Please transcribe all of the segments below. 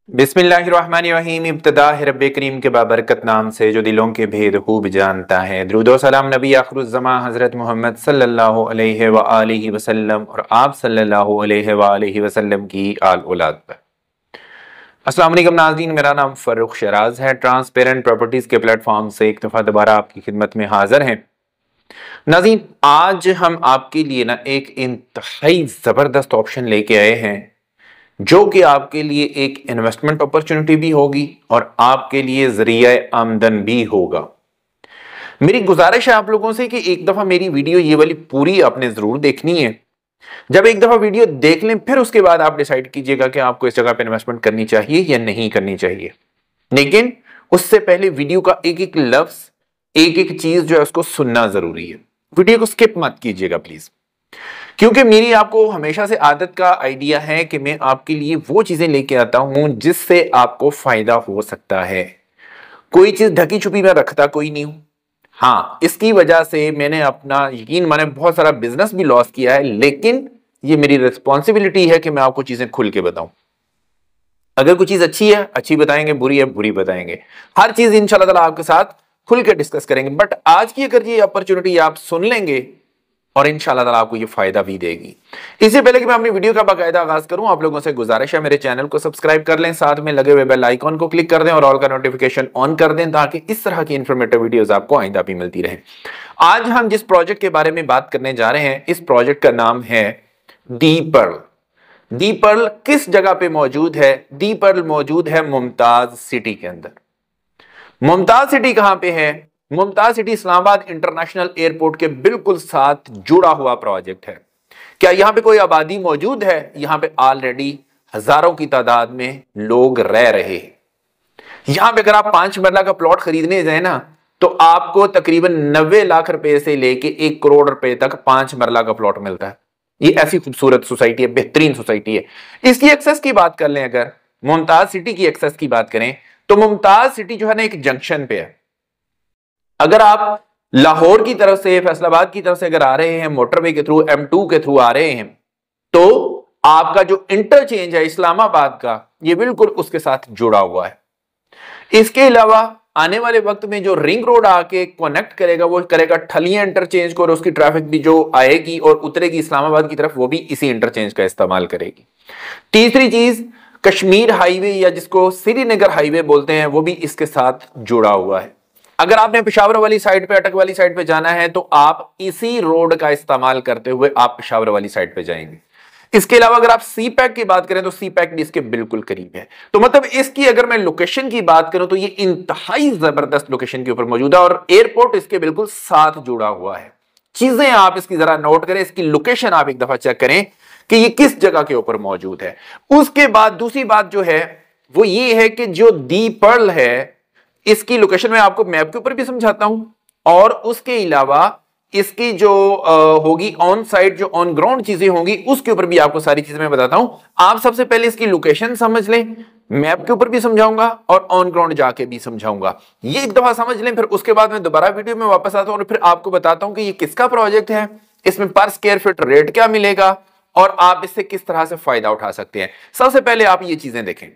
बिस्मिल्लाहिर्रहमानिर्रहीम। इब्तिदा है रब्बे करीम के बाबरकत नाम से जो दिलों के भेद खूब जानता है। दुरूदो सलाम नबी आखिरुज़्ज़मा हज़रत मोहम्मद सल्लल्लाहु अलैहि व आलिहि वसल्लम और आप सल्लल्लाहु अलैहि व आलिहि वसल्लम की आल औलाद पर। अस्सलाम वालेकुम नाज़रीन, मेरा नाम फ़र्रुख शराज है। ट्रांसपेरेंट प्रॉपर्टीज़ के प्लेटफॉर्म से एक दफ़ा दोबारा आपकी खिदमत में हाजिर हैं। नाज़रीन, आज हम आपके लिए ना एक इंतहाई ज़बरदस्त ऑप्शन लेके आए हैं जो कि आपके लिए एक इन्वेस्टमेंट अपॉर्चुनिटी भी होगी और आपके लिए जरिया आमदन भी होगा। मेरी गुजारिश है आप लोगों से कि एक दफा मेरी वीडियो ये वाली पूरी आपने जरूर देखनी है। जब एक दफा वीडियो देख लें फिर उसके बाद आप डिसाइड कीजिएगा कि आपको इस जगह पे इन्वेस्टमेंट करनी चाहिए या नहीं करनी चाहिए। लेकिन उससे पहले वीडियो का एक एक लफ्ज, एक एक चीज जो है उसको सुनना जरूरी है। वीडियो को स्किप मत कीजिएगा प्लीज, क्योंकि मेरी आपको हमेशा से आदत का आइडिया है कि मैं आपके लिए वो चीजें लेके आता हूं जिससे आपको फायदा हो सकता है। कोई चीज ढकी छुपी मैं रखता कोई नहीं हूं। हाँ, इसकी वजह से मैंने अपना यकीन माने बहुत सारा बिजनेस भी लॉस किया है, लेकिन ये मेरी रिस्पॉन्सिबिलिटी है कि मैं आपको चीजें खुल के बताऊं। अगर कोई चीज अच्छी है अच्छी बताएंगे, बुरी है बुरी बताएंगे। हर चीज इंशाल्लाह ताला आपके साथ खुल के डिस्कस करेंगे। बट आज की अगर ये अपॉर्चुनिटी आप सुन लेंगे और इंशाल्लाह ताला आपको ये फायदा भी देगी। इससे पहले कि मैं अपनी वीडियो का बाकायदा आगाज करूं, आप लोगों से गुजारिश है मेरे चैनल को सब्सक्राइब कर लें, साथ में लगे हुए बेल आइकॉन को क्लिक कर दें और ऑल का नोटिफिकेशन ऑन कर दें ताकि इस तरह की इंफॉर्मेटिव वीडियोस आपको आइंदा भी मिलती रहे। आज हम जिस प्रोजेक्ट के बारे में बात करने जा रहे हैं, इस प्रोजेक्ट का नाम है दी पर्ल। दी पर्ल किस जगह पे मौजूद है? दी पर्ल मौजूद है मुमताज सिटी के अंदर। मुमताज सिटी कहां पे है? Mumtaz city Islamabad international airport के बिल्कुल साथ जुड़ा हुआ प्रोजेक्ट है। क्या यहां पे कोई आबादी मौजूद है? यहां पे ऑलरेडी हजारों की तादाद में लोग रह रहे हैं। यहां पे अगर आप 5 मरला का प्लॉट खरीदने जाए ना तो आपको तकरीबन 90 लाख रुपए से लेके 1 करोड़ रुपए तक 5 मरला का प्लॉट मिलता है। ये ऐसी खूबसूरत सोसाइटी है, बेहतरीन सोसाइटी है। इसकी एक्सेस की बात कर लें, अगर मुमताज सिटी की एक्सेस की बात करें तो मुमताज सिटी जो है ना एक जंक्शन पे है। अगर आप लाहौर की तरफ से, फैसलाबाद की तरफ से अगर आ रहे हैं मोटरवे के थ्रू, M2 के थ्रू आ रहे हैं, तो आपका जो इंटरचेंज है इस्लामाबाद का, ये बिल्कुल उसके साथ जुड़ा हुआ है। इसके अलावा आने वाले वक्त में जो रिंग रोड आके कनेक्ट करेगा वो करेगा ठलिया इंटरचेंज को, और उसकी ट्रैफिक भी जो आएगी और उतरेगी इस्लामाबाद की तरफ वो भी इसी इंटरचेंज का इस्तेमाल करेगी। तीसरी चीज, कश्मीर हाईवे या जिसको श्रीनगर हाईवे बोलते हैं, वो भी इसके साथ जुड़ा हुआ है। अगर आपने पेशावर वाली साइड पे, अटक वाली साइड पे जाना है तो आप इसी रोड का इस्तेमाल करते हुए आप पेशावर वाली साइड पे जाएंगे। इसके अलावा अगर आप सी पैक की बात करें तो सी पैक भी इसके बिल्कुल करीब है। तो मतलब इसकी अगर मैं लोकेशन की बात करूं तो ये इंतहाई जबरदस्त लोकेशन के ऊपर मौजूद है और एयरपोर्ट इसके बिल्कुल साथ जुड़ा हुआ है। चीजें आप इसकी जरा नोट करें, इसकी लोकेशन आप एक दफा चेक करें कि ये किस जगह के ऊपर मौजूद है। उसके बाद दूसरी बात जो है वो ये है कि जो दी पर्ल है इसकी लोकेशन मैं आपको मैप के ऊपर भी समझाता हूं, और उसके अलावा इसकी जो होगी ऑन साइट, जो ऑन ग्राउंड चीजें होंगी उसके ऊपर भी आपको सारी चीजें मैं बताता हूं। आप सबसे पहले इसकी लोकेशन समझ लें, मैप के ऊपर भी समझाऊंगा और ऑन ग्राउंड जाके भी समझाऊंगा। ये एक दफा समझ लें, फिर उसके बाद मैं दोबारा वीडियो में वापस आता हूं और फिर आपको बताता हूं कि ये किसका प्रोजेक्ट है, इसमें पर स्क्वायर फीट रेट क्या मिलेगा और आप इससे किस तरह से फायदा उठा सकते हैं। सबसे पहले आप ये चीजें देखें।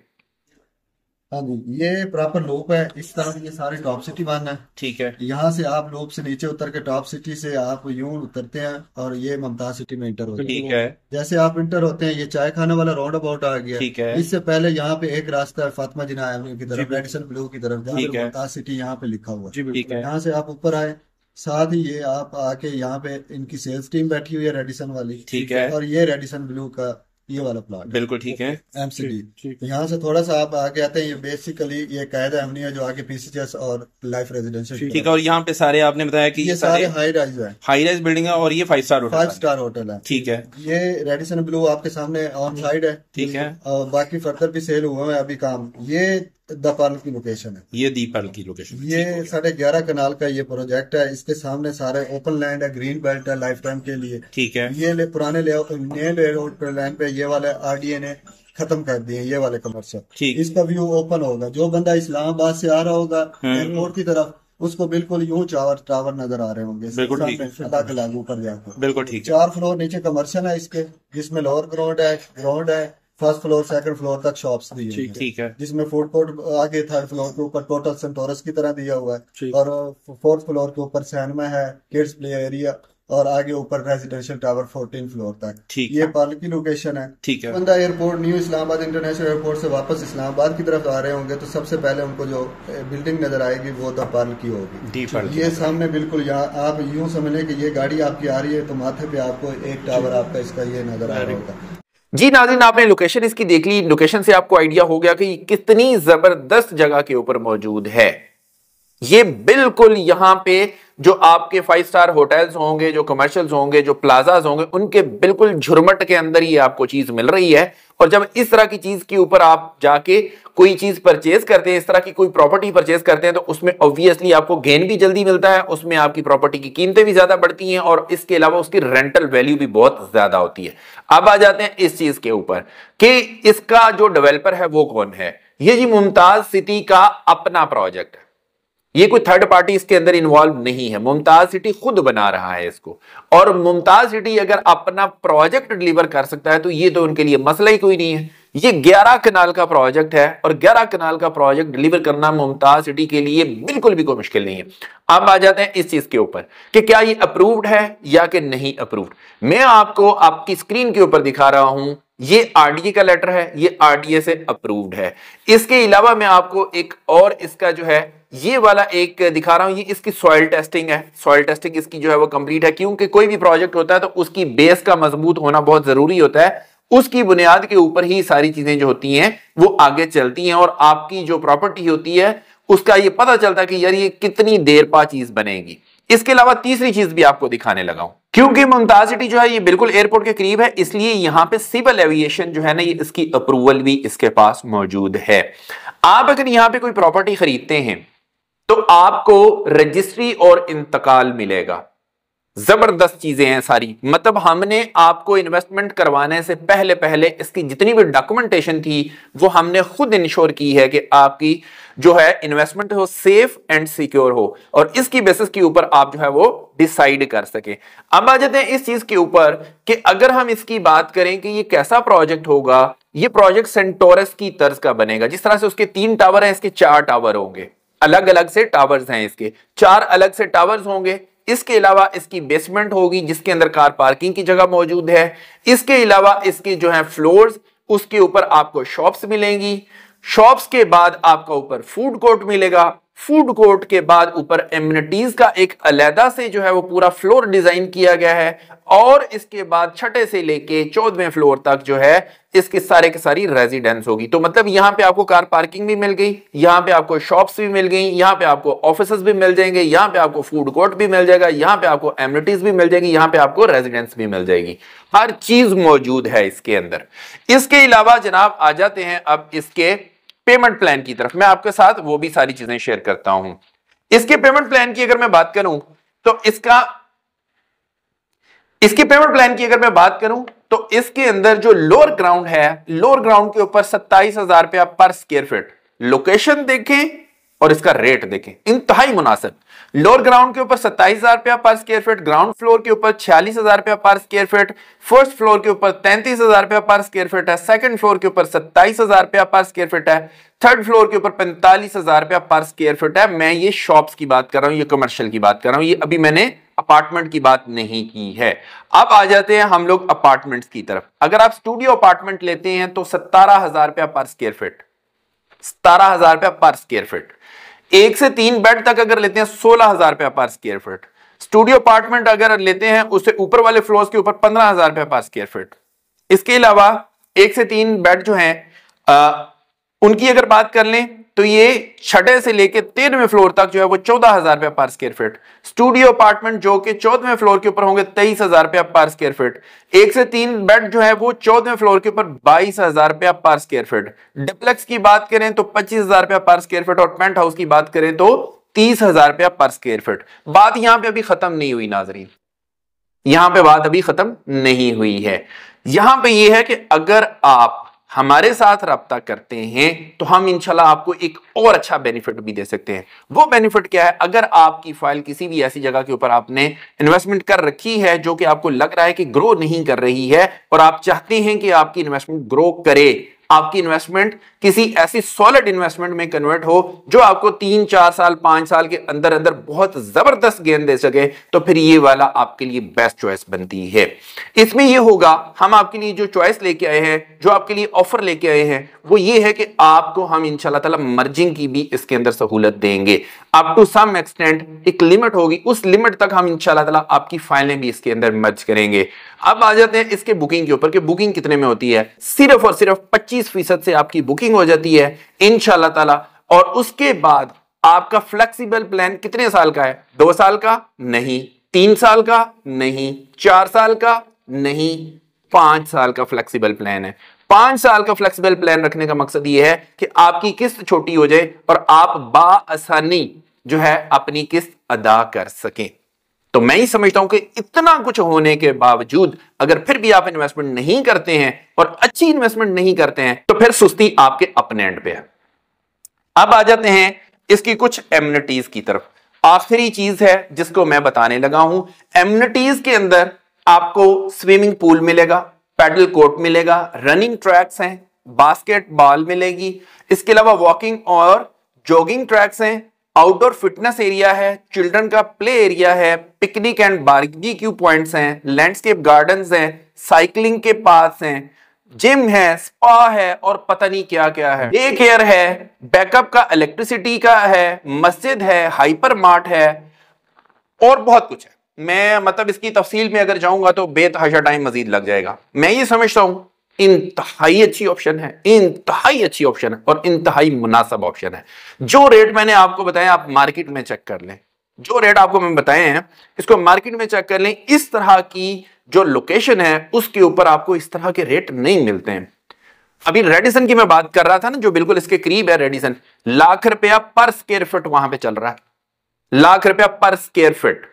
हाँ जी, ये प्रॉपर लूप है। इस तरफ ये सारे टॉप सिटी बन है। ठीक है, यहाँ से आप लूप से नीचे उतर के टॉप सिटी से आप यूं उतरते हैं और ये मुमताज सिटी में इंटर होते हैं। ठीक है, जैसे आप इंटर होते हैं ये चाय खाने वाला राउंड अबाउट आ गया। ठीक है। इससे पहले यहाँ पे एक रास्ता है फातिमा जिन्ना एवेन्यू की तरफ, रेडिसन ब्लू की तरफ, जहाँ पे मुमताज सिटी यहाँ पे लिखा हुआ है। यहाँ से आप ऊपर आए, साथ ही ये आप आके यहाँ पे इनकी सेल्स टीम बैठी हुई है रेडिसन वाली। ठीक है, और ये रेडिसन ब्लू का ये वाला प्लॉट बिल्कुल ठीक है, MCD। यहाँ से थोड़ा सा आप आगे आते हैं, ये बेसिकली ये कायदा एवेन्यू है जो आगे PCS और लाइफ रेजिडेंशियल। ठीक है। और यहाँ पे सारे आपने बताया कि ये सारे हाई राइज है, हाई राइज बिल्डिंग है और ये 5 स्टार होटल, 5 स्टार होटल है। ठीक है। ये रेडिसन ब्लू आपके सामने ऑन साइड है। ठीक है। और बाकी फर्दर भी सेल हुआ है अभी काम। ये द पर्ल की लोकेशन है, ये दी पर्ल की लोकेशन। ये 11.5 कनाल का ये प्रोजेक्ट है। इसके सामने सारे ओपन लैंड है, ग्रीन बेल्ट है लाइफ टाइम के लिए। ठीक है। ये पुराने नए लेआउट लैंड पे ये वाले RDA ने खत्म कर दिए, ये वाले कमर्शियल। इसका व्यू ओपन होगा। जो बंदा इस्लामाबाद से आ रहा होगा एयरपोर्ट की तरफ, उसको बिल्कुल यूं टावर नजर आ रहे होंगे, बिल्कुल ठीक है, अलग अलग ऊपर जाकर। बिल्कुल ठीक है। 4 फ्लोर नीचे कमर्शियल है इसके, जिसमें लोअर ग्राउंड है, फर्स्ट फ्लोर सेकंड फ्लोर तक शॉप्स दी है, ठीक है। जिसमें फूड कोर्ट आगे थर्ड फ्लोर के ऊपर टोटल सेंटोरस की तरह दिया हुआ है, और फोर्थ फ्लोर के ऊपर सिनेमा है, किड्स प्ले एरिया, और आगे ऊपर रेजिडेंशियल टावर 14 फ्लोर तक। ये पार्ल की लोकेशन है। ठीक है। बंदा airport new Islamabad international airport से वापस इस्लामाबाद की तरफ आ रहे होंगे तो सबसे पहले उनको जो बिल्डिंग नजर आएगी वो द पार्ल की होगी। ये सामने बिल्कुल यहाँ आप यूं समझ लें कि ये गाड़ी आपकी आ रही है तो माथे पे आपको एक टावर आपका इसका ये नजर आ रहा होगा। जी नाज़रीन, आपने लोकेशन इसकी देख ली। लोकेशन से आपको आइडिया हो गया कि कितनी जबरदस्त जगह के ऊपर मौजूद है। ये बिल्कुल यहां पे जो आपके 5 स्टार होटल्स होंगे, जो कमर्शियल्स होंगे, जो प्लाजाज होंगे, उनके बिल्कुल झुरमट के अंदर ही आपको चीज मिल रही है। और जब इस तरह की चीज के ऊपर आप जाके कोई चीज परचेज करते हैं, इस तरह की कोई प्रॉपर्टी परचेज करते हैं, तो उसमें ऑब्वियसली आपको गेन भी जल्दी मिलता है, उसमें आपकी प्रॉपर्टी की कीमतें भी ज्यादा बढ़ती हैं और इसके अलावा उसकी रेंटल वैल्यू भी बहुत ज्यादा होती है। अब आ जाते हैं इस चीज के ऊपर कि इसका जो डेवलपर है वो कौन है। ये जी मुमताज सिटी का अपना प्रोजेक्ट है, ये कोई थर्ड पार्टी इसके अंदर इन्वॉल्व नहीं है। मुमताज सिटी खुद बना रहा है इसको, और मुमताज सिटी अगर अपना प्रोजेक्ट डिलीवर कर सकता है तो ये तो उनके लिए मसला ही कोई नहीं है। ये 11 कनाल का प्रोजेक्ट है और 11 कनाल का प्रोजेक्ट डिलीवर करना मुमताज सिटी के लिए बिल्कुल भी कोई मुश्किल नहीं है। अब आ जाते हैं इस चीज के ऊपर कि क्या ये अप्रूव्ड है या कि नहीं अप्रूव्ड। मैं आपको आपकी स्क्रीन के ऊपर दिखा रहा हूं, ये आरडीए का लेटर है, ये आरडीए से अप्रूव्ड है। इसके अलावा मैं आपको एक और इसका जो है ये वाला एक दिखा रहा हूं, ये इसकी सॉइल टेस्टिंग है। सॉइल टेस्टिंग इसकी जो है वो कंप्लीट है, क्योंकि कोई भी प्रोजेक्ट होता है तो उसकी बेस का मजबूत होना बहुत जरूरी होता है। उसकी बुनियाद के ऊपर ही सारी चीजें जो होती हैं वो आगे चलती हैं और आपकी जो प्रॉपर्टी होती है उसका ये पता चलता है कि यार ये कितनी देर पा चीज बनेगी। इसके अलावा तीसरी चीज भी आपको दिखाने लगा हूं, क्योंकि मुमताज सिटी जो है ये बिल्कुल एयरपोर्ट के करीब है, इसलिए यहां पे सिविल एविएशन जो है ना, ये इसकी अप्रूवल भी इसके पास मौजूद है। आप अगर यहां पे कोई प्रॉपर्टी खरीदते हैं तो आपको रजिस्ट्री और इंतकाल मिलेगा। जबरदस्त चीजें हैं सारी। मतलब हमने आपको इन्वेस्टमेंट करवाने से पहले पहले इसकी जितनी भी डॉक्यूमेंटेशन थी वो हमने खुद इंश्योर की है कि आपकी जो है इन्वेस्टमेंट हो सेफ एंड सिक्योर हो, और इसकी बेसिस के ऊपर आप जो है वो डिसाइड कर सके। अब आ जाते हैं इस चीज के ऊपर कि अगर हम इसकी बात करें कि ये कैसा प्रोजेक्ट होगा। ये प्रोजेक्ट सेंटोरस की तर्ज का बनेगा। जिस तरह से उसके 3 टावर हैं, इसके 4 टावर होंगे, अलग अलग से टावर्स हैं, इसके 4 अलग से टावर्स होंगे। इसके अलावा इसकी बेसमेंट होगी जिसके अंदर कार पार्किंग की जगह मौजूद है। इसके अलावा इसके जो है फ्लोर्स, उसके ऊपर आपको शॉप्स मिलेंगी। शॉप्स के बाद आपका ऊपर फूड कोर्ट मिलेगा। फूड कोर्ट के बाद ऊपर एमिनिटीज का एक अलहदा से जो है वो पूरा फ्लोर डिजाइन किया गया है, और इसके बाद 6 से लेके 14वें फ्लोर तक जो है इसके सारे की सारी रेजिडेंस होगी। तो मतलब यहां पे आपको कार पार्किंग भी मिल गई, यहां पे आपको शॉप्स भी मिल गई, यहां पे आपको ऑफिसेज भी मिल जाएंगे, यहां पे आपको फूड कोर्ट भी मिल जाएगा, यहां पे आपको एमिनिटीज भी मिल जाएगी, यहां पे आपको रेजिडेंस भी मिल जाएगी। हर चीज मौजूद है इसके अंदर। इसके अलावा जनाब आ जाते हैं अब इसके पेमेंट प्लान की तरफ। मैं आपके साथ वो भी सारी चीजें शेयर करता हूं। इसके पेमेंट प्लान की अगर मैं बात करूं तो इसके पेमेंट प्लान की अगर मैं बात करूं तो इसके अंदर जो लोअर ग्राउंड है, लोअर ग्राउंड के ऊपर 27,000 रुपया पर स्क्वायर फीट। लोकेशन देखें और इसका रेट देखें, इंतहाई मुनासिब। लोअर ग्राउंड के ऊपर 27,000 रुपया पर स्क्वायर फीट, ग्राउंड फ्लोर के ऊपर 46,000 रुपया पर स्क्वायर फीट, फर्स्ट फ्लोर के ऊपर 33,000 रुपया पर स्क्वायर फीट है, सेकंड फ्लोर के ऊपर 27,000 रुपया पर स्क्वायर फीट है, थर्ड फ्लोर के ऊपर 45,000 रुपया पर स्क्वायर फीट है। मैं ये शॉप्स की बात कर रहा हूं, ये कमर्शियल की बात कर रहा हूं, ये अभी मैंने अपार्टमेंट की बात नहीं की है। अब आ जाते हैं हम लोग अपार्टमेंट्स की तरफ। अगर आप स्टूडियो अपार्टमेंट लेते हैं तो 17,000 रुपया पर स्क्वायर फीट, 17,000 रुपया पर स्क्वायर फीट। 1 से 3 बेड तक अगर लेते हैं 16,000 रुपया पर स्क्वायर फीट। स्टूडियो अपार्टमेंट अगर लेते हैं उससे ऊपर वाले फ्लोर्स के ऊपर 15,000 रुपया पर स्क्वायर फीट। इसके अलावा 1 से 3 बेड जो हैं उनकी अगर बात कर लें तो ये 6 से लेके 13वें फ्लोर तक जो है वो 14,000 रुपया पर स्क्वायर फीट। स्टूडियो अपार्टमेंट जो कि 14वें फ्लोर के ऊपर होंगे 23,000 रुपया पर स्क्वायर फीट। 1 से 3 बेड जो है वो 14वें फ्लोर के ऊपर 22,000 रुपया पर स्क्वायर फीट। डिप्लेक्स की बात करें तो 25,000 रुपया पर स्क्वायर फीट, और पेंट हाउस की बात करें तो 30,000 रुपया पर स्क्वायर फीट। बात यहां पे अभी खत्म नहीं हुई नाजरीन, यहां पे बात अभी खत्म नहीं हुई है। यहां पे यह है कि अगर आप हमारे साथ रब्ता करते हैं तो हम इंशाल्लाह आपको एक और अच्छा बेनिफिट भी दे सकते हैं। वो बेनिफिट क्या है? अगर आपकी फाइल किसी भी ऐसी जगह के ऊपर आपने इन्वेस्टमेंट कर रखी है जो कि आपको लग रहा है कि ग्रो नहीं कर रही है और आप चाहते हैं कि आपकी इन्वेस्टमेंट ग्रो करे, आपकी इन्वेस्टमेंट किसी ऐसी सॉलिड इन्वेस्टमेंट में कन्वर्ट हो जो आपको 3, 4 साल, 5 साल के अंदर अंदर बहुत जबरदस्त गेन दे सके, तो फिर ये वाला आपके लिए बेस्ट चॉइस बनती है। इसमें ये होगा, हम आपके लिए जो चॉइस लेके आए हैं, जो आपके लिए ऑफर लेके आए हैं, वो ये है कि आपको हम इंशाल्लाह ताला मर्जिंग की भी इसके अंदर सहूलत देंगे। अप टू सम एक्सटेंट एक लिमिट होगी, उस लिमिट तक हम इंशाल्लाह ताला आपकी फाइलें भी इसके अंदर मर्ज करेंगे। अब आ जाते हैं इसके बुकिंग के ऊपर कि बुकिंग कितने में होती है। सिर्फ और सिर्फ 25% से आपकी बुकिंग हो जाती है इंशाल्लाह ताला। और उसके बाद आपका फ्लेक्सिबल प्लान कितने साल का है? 2 साल का नहीं, 3 साल का नहीं, 4 साल का नहीं, 5 साल का फ्लेक्सिबल प्लान है। 5 साल का फ्लेक्सिबल प्लान रखने का मकसद यह है कि आपकी किस्त छोटी हो जाए और आप बाआसानी जो है अपनी किस्त अदा कर सकें। तो मैं ही समझता हूं कि इतना कुछ होने के बावजूद अगर फिर भी आप इन्वेस्टमेंट नहीं करते हैं और अच्छी इन्वेस्टमेंट नहीं करते हैं तो फिर सुस्ती आपके अपने एंड पे है। अब आ जाते हैं इसकी कुछ एमिनिटीज की तरफ। आखिरी चीज है जिसको मैं बताने लगा हूं। एमिनिटीज के अंदर आपको स्विमिंग पूल मिलेगा, पैडल कोर्ट मिलेगा, रनिंग ट्रैक्स हैं, बास्केटबॉल मिलेगी, इसके अलावा वॉकिंग और जॉगिंग ट्रैक्स हैं, आउटडोर फिटनेस एरिया है, चिल्ड्रन का प्ले एरिया है, पिकनिक एंड बारबेक्यू पॉइंट्स हैं, लैंडस्केप गार्डन्स हैं, साइकिलिंग के पास हैं, जिम है, स्पा है और पता नहीं क्या क्या है, डे केयर है, बैकअप का इलेक्ट्रिसिटी का है, मस्जिद है, हाइपर मार्ट है और बहुत कुछ है। मैं मतलब इसकी तफसील में अगर जाऊंगा तो बेतहाशा टाइम मजीद लग जाएगा। मैं ये समझता हूं इंतहाई अच्छी ऑप्शन है, इंतहाई अच्छी ऑप्शन है और इंतहाई मुनासिब ऑप्शन है। जो रेट मैंने आपको बताया आप मार्केट में चेक कर लें, जो रेट आपको मैं बताए हैं इसको मार्केट में चेक कर लें। इस तरह की जो लोकेशन है उसके ऊपर आपको इस तरह के रेट नहीं मिलते हैं। अभी रेडिसन की मैं बात कर रहा था ना, जो बिल्कुल इसके करीब है रेडिसन, ₹1,00,000 पर स्क्वायर फीट वहां पे चल रहा है, ₹1,00,000 पर स्क्वायर फीट।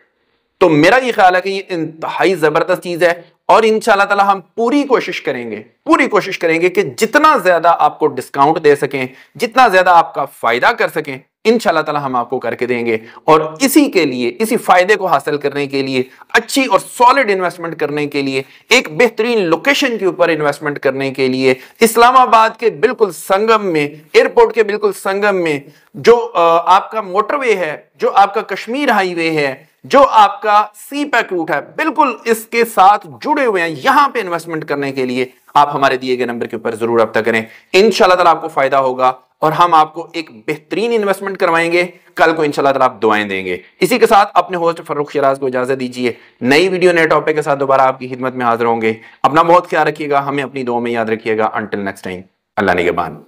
तो मेरा ये ख्याल है कि ये इंतहाई जबरदस्त चीज है और इंशाल्लाह ताला हम पूरी कोशिश करेंगे कि जितना ज्यादा आपको डिस्काउंट दे सकें, जितना ज्यादा आपका फायदा कर सकें, इंशाल्लाह ताला हम आपको करके देंगे। और इसी के लिए, इसी फायदे को हासिल करने के लिए, अच्छी और सॉलिड इन्वेस्टमेंट करने के लिए, एक बेहतरीन लोकेशन के ऊपर इन्वेस्टमेंट करने के लिए, इस्लामाबाद के बिल्कुल संगम में, एयरपोर्ट के बिल्कुल संगम में जो आपका मोटरवे है, जो आपका कश्मीर हाईवे है, जो आपका सी पैक रूट है, बिल्कुल इसके साथ जुड़े हुए हैं। यहां पे इन्वेस्टमेंट करने के लिए आप हमारे दिए गए नंबर के ऊपर जरूर रब्ता करें। इंशाल्लाह ताला आपको फायदा होगा और हम आपको एक बेहतरीन इन्वेस्टमेंट करवाएंगे। कल को इंशाल्लाह ताला आप दुआएं देंगे। इसी के साथ अपने होस्ट फर्रुख शिराज को इजाजत दीजिए। नई वीडियो नए टॉपिक के साथ दोबारा आपकी खिदमत में हाजिर होंगे। अपना बहुत ख्याल रखिएगा, हमें अपनी दुआ में याद रखिएगा। अंटिल नेक्स्ट टाइम, अल्लाह निगहबान।